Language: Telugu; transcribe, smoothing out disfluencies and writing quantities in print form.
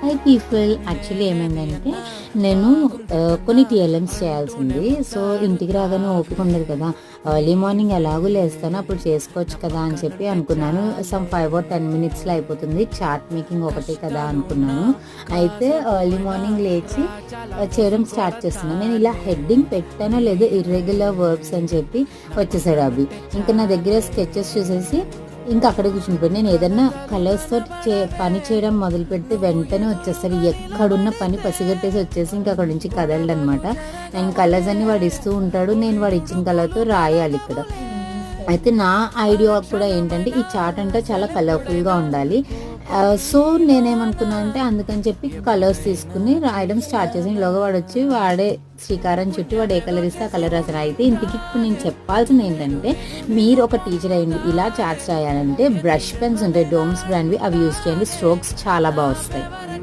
అయితే ఇప్పుడు యాక్చువల్లీ ఏమైందంటే నేను కొన్ని టీఎల్ఎమ్స్ చేయాల్సింది. సో, ఇంటికి రాగానే ఓపిక ఉండదు కదా! ఎర్లీ మార్నింగ్ ఎలాగో లేస్తాను అప్పుడు చేసుకోవచ్చు కదా అని చెప్పి అనుకున్నాను. సమ్ 5 ఆర్ 10 మినిట్స్‌లో అయిపోతుంది. చార్ట్ మేకింగ్ ఒకటే కదా అనుకున్నాను. అయితే ఎర్లీ మార్నింగ్ లేచి చేయడం స్టార్ట్ చేస్తున్నాను. నేను ఇలా హెడ్డింగ్ పెట్టానో లేదో ఇర్రెగ్యులర్ వర్బ్స్ అని చెప్పి వచ్చేసాడు అభి. ఇంకా నా దగ్గర స్కెచెస్ చూసేసి ఇంకా అక్కడే కూర్చుండిపోయాడు. నేను ఏదన్నా కలర్స్ తోటి పని చేయడం మొదలుపెడితే వెంటనే వచ్చేస్తాడు. ఎక్కడున్న పని పసిగట్టేసి వచ్చేసి ఇంకా అక్కడి నుంచి కదలడనమాట. అండ్ కలర్స్ అన్ని వాడు ఇస్తూ ఉంటాడు. నేను వాడు ఇచ్చిన కలర్తో రాయాలి ఇక్కడ. అయితే నా ఐడియా కూడా ఏంటంటే ఈ చార్ట్ అంటే చాలా కలర్ఫుల్గా ఉండాలి. సో నేనేమనుకున్నా అంటే అందుకని చెప్పి కలర్స్ తీసుకుని రాయడం స్టార్ట్ చేసాను. ఈలోగా వాడు వచ్చి వాడే శ్రీకారం చుట్టి వాడు ఏ కలర్ ఇస్తే ఆ కలర్ రాశారు. అయితే ఇంటికి ఇప్పుడు నేను చెప్పాల్సింది ఏంటంటే మీరు ఒక టీచర్ అయ్యండి ఇలా చార్ట్స్ రాయాలంటే బ్రష్ పెన్స్ ఉంటాయి డోమ్స్ బ్రాండ్వి, అవి యూజ్ చేయండి. స్ట్రోక్స్ చాలా బాగా వస్తాయి.